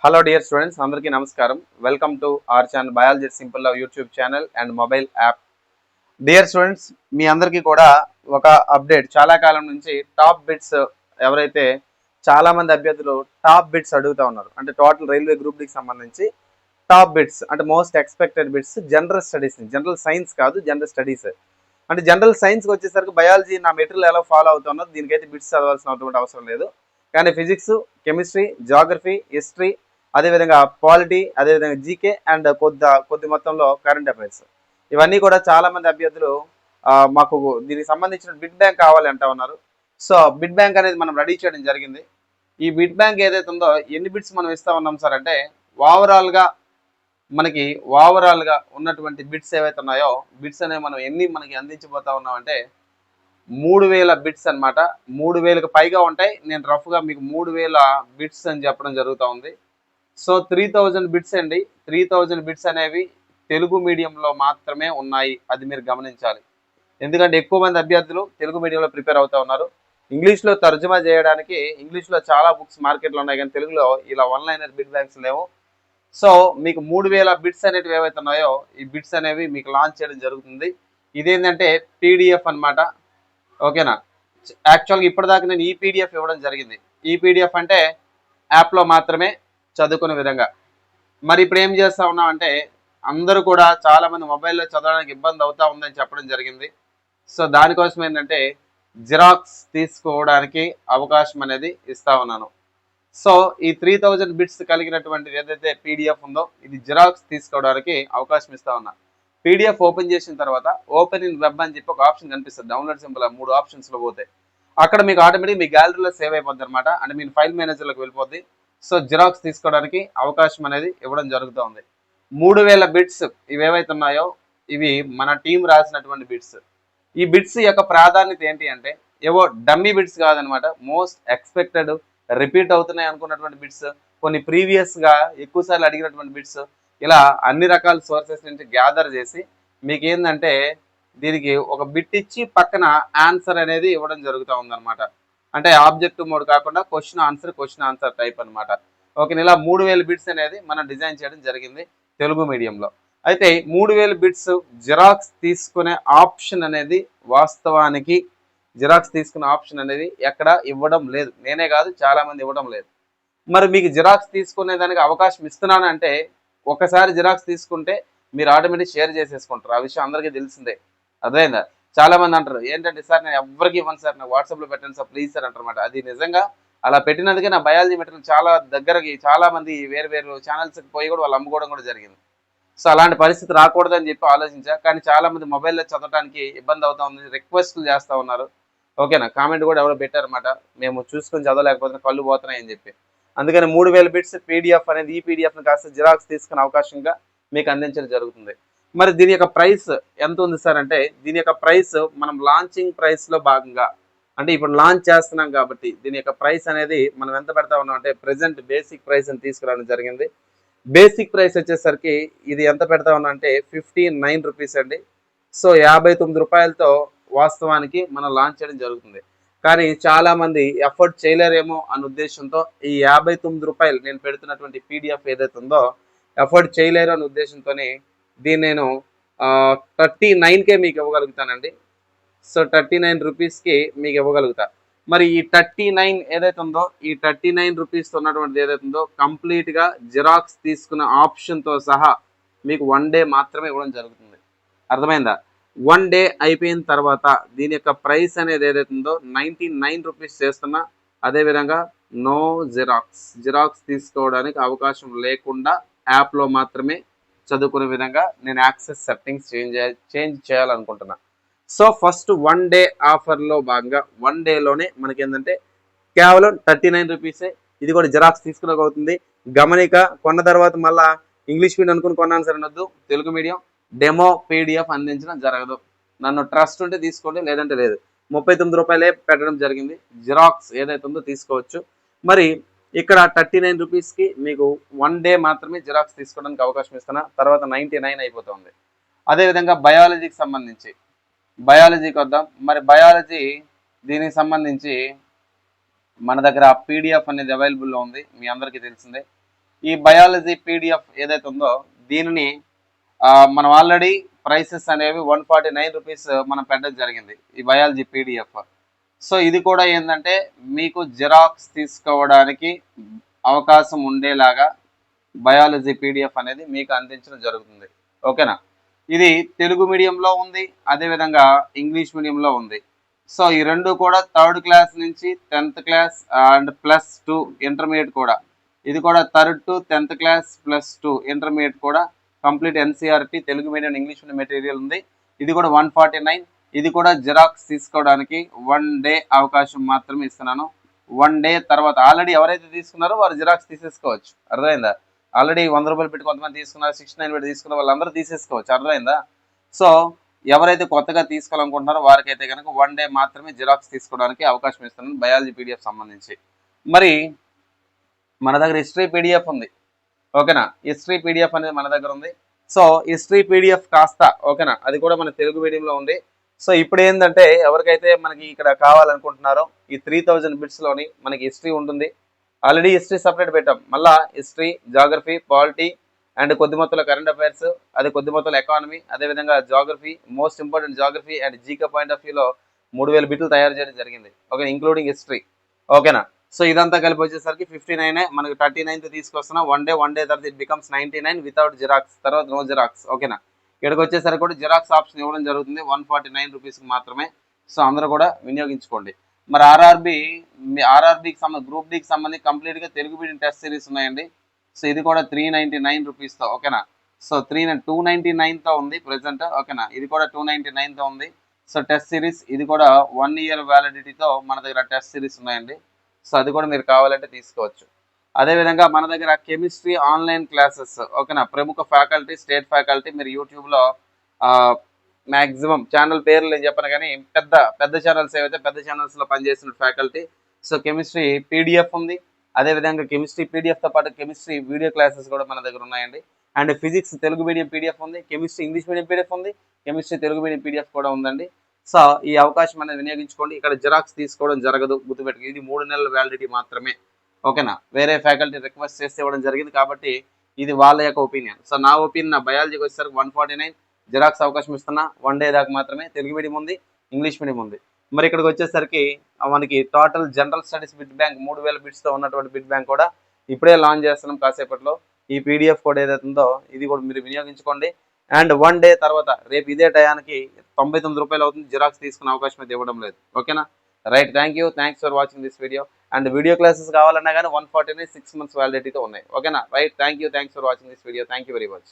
Hello dear students, అందరికీ నమస్కారం. Welcome to our channel biology simple love YouTube channel and mobile app. Dear students, మీ అందరికీ కూడా ఒక అప్డేట్. చాలా కాలం నుంచి టాప్ బిట్స్ ఎవరైతే చాలా మంది అభ్యర్థులు టాప్ బిట్స్ అడుగుతూ ఉన్నారు. అంటే టోటల్ రైల్వే గ్రూప్ కి సంబంధించి టాప్ బిట్స్ అంటే most expected bits general studies, general science కాదు, జనరల్ స్టడీస్. అంటే జనరల్ సైన్స్కి వచ్చేసరికి బయాలజీ నా మెటీరియల్ ఎలా ఫాలో అవుతున్నది, దీనికైతే బిట్స్ చదవాల్సినటువంటి అవసరం లేదు. కానీ ఫిజిక్స్, కెమిస్ట్రీ, జాగ్రఫీ, హిస్టరీ, అదేవిధంగా పాలిటీ, అదేవిధంగా జీకే అండ్ కొద్ది మొత్తంలో కరెంట్ అఫైర్స్, ఇవన్నీ కూడా చాలా మంది అభ్యర్థులు మాకు దీనికి సంబంధించిన బిడ్ బ్యాంక్ కావాలి అంటా ఉన్నారు. సో బిడ్ బ్యాంక్ అనేది మనం రెడీ చేయడం జరిగింది. ఈ బిడ్ బ్యాంక్ ఏదైతే ఉందో ఎన్ని బిట్స్ మనం ఇస్తా ఉన్నాం సార్ అంటే, ఓవరాల్గా ఉన్నటువంటి బిట్స్ ఏవైతే ఉన్నాయో బిట్స్ అనేవి మనం ఎన్ని మనకి అందించబోతా ఉన్నామంటే 3000 బిట్స్ అనమాట. 3000కి పైగా ఉంటాయి. నేను రఫ్గా మీకు 3000 బిట్స్ అని చెప్పడం జరుగుతూ ఉంది. సో 3000 బిట్స్ అండి. 3000 బిట్స్ అనేవి తెలుగు మీడియంలో మాత్రమే ఉన్నాయి, అది మీరు గమనించాలి. ఎందుకంటే ఎక్కువ మంది అభ్యర్థులు తెలుగు మీడియంలో ప్రిపేర్ అవుతూ ఉన్నారు. ఇంగ్లీష్లో తర్జుమా చేయడానికి ఇంగ్లీష్లో చాలా బుక్స్ మార్కెట్లో ఉన్నాయి, కానీ తెలుగులో ఇలా వన్ లైనర్ బిట్ బ్యాంక్స్ లేవు. సో మీకు 3000 బిట్స్ అనేవి ఏవైతే ఉన్నాయో ఈ బిట్స్ అనేవి మీకు లాంచ్ చేయడం జరుగుతుంది. ఇదేంటంటే పీడిఎఫ్ అనమాట. ఓకేనా? యాక్చువల్గా ఇప్పటిదాకా నేను ఈ పీడిఎఫ్ ఇవ్వడం జరిగింది. ఈ పీడిఎఫ్ అంటే యాప్లో మాత్రమే చదువుకునే విధంగా. మరి ఇప్పుడు ఏం చేస్తా ఉన్నామంటే, అందరూ కూడా చాలా మంది మొబైల్లో చదవడానికి ఇబ్బంది అవుతా ఉందని చెప్పడం జరిగింది. సో దానికోసం ఏంటంటే జిరాక్స్ తీసుకోవడానికి అవకాశం అనేది ఇస్తా ఉన్నాను. సో ఈ 3000 బిట్స్ కలిగినటువంటి ఏదైతే పీడిఎఫ్ ఉందో ఇది జిరాక్స్ తీసుకోవడానికి అవకాశం ఇస్తా ఉన్నా. పీడిఎఫ్ ఓపెన్ చేసిన తర్వాత ఓపెన్ ఇన్ వెబ్ అని చెప్పి ఒక ఆప్షన్ కనిపిస్తుంది. డౌన్లోడ్ సింపుల్ 3 ఆప్షన్స్లో పోతే అక్కడ మీకు ఆటోమేటిక్ మీ గ్యాలరీలో సేవ్ అయిపోద్ది అనమాట. అంటే మీ ఫైల్ మేనేజర్లోకి వెళ్ళిపోద్ది. సో జిరాక్స్ తీసుకోవడానికి అవకాశం అనేది ఇవ్వడం జరుగుతూ ఉంది. 3000 బిట్స్ ఇవేవైతే ఉన్నాయో ఇవి మన టీం రాసినటువంటి బిట్స్. ఈ బిట్స్ యొక్క ప్రాధాన్యత ఏంటి అంటే, ఏవో డమ్మీ బిట్స్ కాదనమాట. మోస్ట్ ఎక్స్పెక్టెడ్, రిపీట్ అవుతున్నాయి అనుకున్నటువంటి బిట్స్, కొన్ని ప్రీవియస్గా ఎక్కువసార్లు అడిగినటువంటి బిట్స్, ఇలా అన్ని రకాల సోర్సెస్ నుంచి గ్యాదర్ చేసి మీకు ఏంటంటే దీనికి ఒక బిట్ ఇచ్చి పక్కన ఆన్సర్ అనేది ఇవ్వడం జరుగుతూ ఉందన్నమాట. అంటే ఆబ్జెక్టివ్ మోడ్ కాకుండా క్వశ్చన్ ఆన్సర్ టైప్ అనమాట. ఓకే, ఇలా 3000 బిట్స్ అనేది మనం డిజైన్ చేయడం జరిగింది తెలుగు మీడియంలో. అయితే 3000 బిట్స్ జిరాక్స్ తీసుకునే ఆప్షన్ అనేది వాస్తవానికి జిరాక్స్ తీసుకునే ఆప్షన్ అనేది ఎక్కడ ఇవ్వడం లేదు. నేనే కాదు, చాలా మంది ఇవ్వడం లేదు. మరి మీకు జిరాక్స్ తీసుకునే దానికి అవకాశం ఇస్తున్నాను అంటే, ఒకసారి జిరాక్స్ తీసుకుంటే మీరు ఆటోమేటిక్ షేర్ చేసేసుకుంటారు. ఆ విషయం అందరికీ తెలిసిందే. అర్థమైందా? చాలా మంది అంటారు ఏంటంటే, సార్ నేను ఎవరికి ఇవ్వను సార్, నాకు వాట్సాప్లో పెట్టండి సార్ ప్లీజ్ సార్ అంటారన్నమాట. అది నిజంగా అలా పెట్టినందుకే నా బయాలజీ మెటీరియల్ చాలా దగ్గరకి చాలా మంది వేరు వేరు ఛానల్స్కి పోయి కూడా వాళ్ళు అమ్ముకోవడం కూడా జరిగింది. సో అలాంటి పరిస్థితి రాకూడదని చెప్పి ఆలోచించా. కానీ చాలా మంది మొబైల్లో చదవడానికి ఇబ్బంది అవుతా ఉంది, రిక్వెస్ట్లు చేస్తూ ఉన్నారు. ఓకేనా? కామెంట్ కూడా ఎవరో పెట్టారన్నమాట, మేము చూసుకొని చదవలేకపోతే కళ్ళు పోతున్నాయి అని చెప్పి. అందుకని 3000 బిట్స్ పీడిఎఫ్ అనేది ఈ పీడిఎఫ్ని కాస్త జిరాక్స్ తీసుకునే అవకాశంగా మీకు అందించడం జరుగుతుంది. మరి దీని యొక్క ప్రైస్ ఎంత ఉంది సార్ అంటే, దీని యొక్క ప్రైస్ మనం లాంచింగ్ ప్రైస్లో భాగంగా, అంటే ఇప్పుడు లాంచ్ చేస్తున్నాం కాబట్టి దీని యొక్క ప్రైస్ అనేది మనం ఎంత పెడతా ఉన్నాం అంటే, ప్రెసెంట్ బేసిక్ ప్రైస్ అని తీసుకురావడం జరిగింది. బేసిక్ ప్రైస్ వచ్చేసరికి ఇది ఎంత పెడతా ఉన్నా అంటే 59 రూపీస్ అండి. సో 59 రూపాయలతో వాస్తవానికి మనం లాంచ్ చేయడం జరుగుతుంది. కానీ చాలామంది ఎఫర్ట్ చేయలేరేమో అనే ఉద్దేశంతో ఈ 59 రూపాయలు నేను పెడుతున్నటువంటి పీడిఎఫ్ ఏదైతే ఉందో ఎఫర్ట్ చేయలేరు అనే ఉద్దేశంతోనే దీన్ని నేను 39కే మీకు ఇవ్వగలుగుతానండి. సో 39 రూపీస్కి మీకు ఇవ్వగలుగుతా. మరి ఈ 39 ఏదైతే ఉందో ఈ 39 రూపీస్ ఉన్నటువంటిది ఏదైతే ఉందో కంప్లీట్గా జిరాక్స్ తీసుకున్న ఆప్షన్తో సహా మీకు 1 డే మాత్రమే ఇవ్వడం జరుగుతుంది. అర్థమైందా? 1 డే అయిపోయిన తర్వాత దీని యొక్క ప్రైస్ అనేది ఏదైతే ఉందో 99 రూపీస్ చేస్తున్నా. అదేవిధంగా నో జిరాక్స్ తీసుకోవడానికి అవకాశం లేకుండా యాప్లో మాత్రమే చదువుకునే విధంగా నేను యాక్సెస్ సెట్టింగ్స్ చేంజ్ చేయాలనుకుంటున్నా. సో ఫస్ట్ 1 డే ఆఫర్లో భాగంగా 1 డేలోనే మనకి ఏంటంటే కేవలం 39 రూపీసే. ఇది కూడా జిరాక్స్ తీసుకునే అవుతుంది. గమనిక, కొన్న తర్వాత మళ్ళీ ఇంగ్లీష్ మీడియం అనుకుని కొన్నాను సరే అనొద్దు. తెలుగు మీడియం డెమో పీడిఎఫ్ అందించడం జరగదు. నన్ను ట్రస్ట్ ఉంటే తీసుకోండి, లేదంటే లేదు. 39 రూపాయలే పెట్టడం జరిగింది. జిరాక్స్ ఏదైతే ఉందో తీసుకోవచ్చు. మరి ఇక్కడ 39 రూపీస్కి మీకు 1 డే మాత్రమే జిరాక్స్ తీసుకోవడానికి అవకాశం ఇస్తున్నా. తర్వాత 99 అయిపోతుంది. అదేవిధంగా బయాలజీకి సంబంధించి బయాలజీకి వద్దాం. మరి బయాలజీ దీనికి సంబంధించి మన దగ్గర పీడిఎఫ్ అనేది అవైలబుల్లో ఉంది, మీ అందరికీ తెలిసిందే. ఈ బయాలజీ పీడిఎఫ్ ఏదైతే ఉందో దీనిని మనం ఆల్రెడీ ప్రైసెస్ అనేవి 149 రూపీస్ మనం పెట్టడం జరిగింది ఈ బయాలజీ పీడిఎఫ్. సో ఇది కూడా ఏంటంటే మీకు జిరాక్స్ తీసుకోవడానికి అవకాశం ఉండేలాగా బయాలజీ పీడిఎఫ్ అనేది మీకు అందించడం జరుగుతుంది. ఓకేనా, ఇది తెలుగు మీడియంలో ఉంది, అదేవిధంగా ఇంగ్లీష్ మీడియంలో ఉంది. సో ఈ రెండు కూడా 3rd క్లాస్ నుంచి 10th క్లాస్ అండ్ +2 ఇంటర్మీడియట్ కూడా, ఇది కూడా 3rd to 10th class +2 intermediate కూడా complete NCERT Telugu medium English medium material ఉంది. ఇది కూడా 149. ఇది కూడా జిరాక్స్ తీసుకోవడానికి 1 డే అవకాశం మాత్రమే ఇస్తున్నాను. 1 డే తర్వాత ఆల్రెడీ ఎవరైతే తీసుకున్నారో వారు జిరాక్స్ తీసేసుకోవచ్చు. అర్థమైందా? ఆల్రెడీ 100 రూపాయలు పెట్టి కొంతమంది తీసుకున్నారు, 69 పెట్టి తీసుకున్న వాళ్ళందరూ తీసేసుకోవచ్చు. అర్థమైందా? సో ఎవరైతే కొత్తగా తీసుకోవాలనుకుంటున్నారో వారికైతే కనుక 1 డే మాత్రమే జిరాక్స్ తీసుకోవడానికి అవకాశం ఇస్తున్నాను బయాలజీ పీడిఎఫ్ సంబంధించి. మరి మన దగ్గర హిస్టరీ పీడిఎఫ్ ఉంది. ఓకేనా, హిస్టరీ పీడిఎఫ్ అనేది మన దగ్గర ఉంది. సో హిస్టరీ పీడిఎఫ్ కాస్త ఓకేనా, అది కూడా మన తెలుగు మీడియంలో ఉంది. సో ఇప్పుడు ఏంటంటే ఎవరికైతే మనకి ఇక్కడ కావాలనుకుంటున్నారో ఈ 3000 బిట్స్లోని మనకి హిస్టరీ ఉంటుంది. ఆల్రెడీ హిస్టరీ సపరేట్ పెట్టాం, మళ్ళీ హిస్టరీ, జాగ్రఫీ, పాలిటీ అండ్ కొద్ది మొత్తంలో కరెంట్ అఫైర్స్, అదే కొద్ది మొత్తంలో ఎకానమీ, అదేవిధంగా geography, most important geography and GK point of వ్యూలో 3000 బిట్లు తయారు చేయడం జరిగింది. Okay, including history. ఓకేనా, సో ఇదంతా కలిపి వచ్చేసరికి 59 మనకి 39th తీసుకొస్తున్నా. 1 డే తర్వాత ఇట్ బికమ్స్ 99 వితౌట్ జిరాక్స్, తర్వాత నో జిరాక్స్. ఓకేనా, ఇక్కడికి వచ్చేసరికి కూడా జిరాక్స్ ఆప్షన్ ఇవ్వడం జరుగుతుంది 149 రూపీస్కి మాత్రమే. సో అందరూ కూడా వినియోగించుకోండి. మరి ఆర్ఆర్బీకి గ్రూప్ డికి సంబంధించి కంప్లీట్గా తెలుగు మీడియం టెస్ట్ సిరీస్ ఉన్నాయండి. సో ఇది కూడా 399 రూపీస్తో. ఓకేనా, సో 299తో ఉంది ప్రెసెంట్. ఓకేనా, ఇది కూడా 299తో ఉంది. సో టెస్ట్ సిరీస్ ఇది కూడా 1 ఇయర్ వ్యాలిడిటీతో మన దగ్గర టెస్ట్ సిరీస్ ఉన్నాయండి. సో అది కూడా మీరు కావాలంటే తీసుకోవచ్చు. అదేవిధంగా మన దగ్గర కెమిస్ట్రీ ఆన్లైన్ క్లాసెస్. ఓకేనా, ప్రముఖ ఫ్యాకల్టీ, స్టేట్ ఫ్యాకల్టీ, మీరు యూట్యూబ్లో మ్యాక్సిమం ఛానల్ పేర్లు నేను చెప్పను కానీ పెద్ద ఛానల్స్ ఏవైతే పెద్ద ఛానల్స్లో పనిచేసిన ఫ్యాకల్టీ. సో కెమిస్ట్రీ పీడిఎఫ్ ఉంది, అదేవిధంగా కెమిస్ట్రీ పీడిఎఫ్తో పాటు కెమిస్ట్రీ వీడియో క్లాసెస్ కూడా మన దగ్గర ఉన్నాయండి. And physics Telugu medium PDF ఉంది, కెమిస్ట్రీ ఇంగ్లీష్ మీడియం పీడిఎఫ్ ఉంది, కెమిస్ట్రీ తెలుగు మీడియం పీడిఎఫ్ కూడా ఉందండి. సో ఈ అవకాశం అనేది వినియోగించుకోండి. ఇక్కడ జిరాక్స్ తీసుకోవడం జరగదు, గుర్తుపెట్టుకు, ఇది 3 నెలల వ్యాలిడిటీ మాత్రమే. ఓకేనా, వేరే ఫ్యాకల్టీ రిక్వెస్ట్ చేస్తే ఇవ్వడం జరిగింది కాబట్టి ఇది వాళ్ళ యొక్క ఒపీనియన్. సో నా ఒపీనియన్, నా బయాలజీకి వచ్చేసరికి 149 జిరాక్స్ అవకాశం ఇస్తున్నా. 1 డే దాకా మాత్రమే. తెలుగు మీడియం ఉంది, ఇంగ్లీష్ మీడియం ఉంది. మరి ఇక్కడికి వచ్చేసరికి మనకి total general studies bit bank 3000 బిట్స్తో ఉన్నటువంటి బిట్ బ్యాంక్ కూడా ఇప్పుడే లాంచ్ చేస్తున్నాం కాసేపట్లో. ఈ పీడిఎఫ్ కూడా ఏదైతే ఉందో ఇది కూడా మీరు వినియోగించుకోండి. అండ్ 1 డే తర్వాత రేపు ఇదే టయానికి 99 రూపాయలు అవుతుంది. జిరాక్స్ తీసుకునే అవకాశం అయితే ఇవ్వడం లేదు. ఓకేనా, right, thanks for watching this video. And video classes కావాలన్నా కానీ 149 6 months వ్యాలిడిటీతో ఉన్నాయి. ఓకేనా, right, thanks for watching this video. Thank you very much.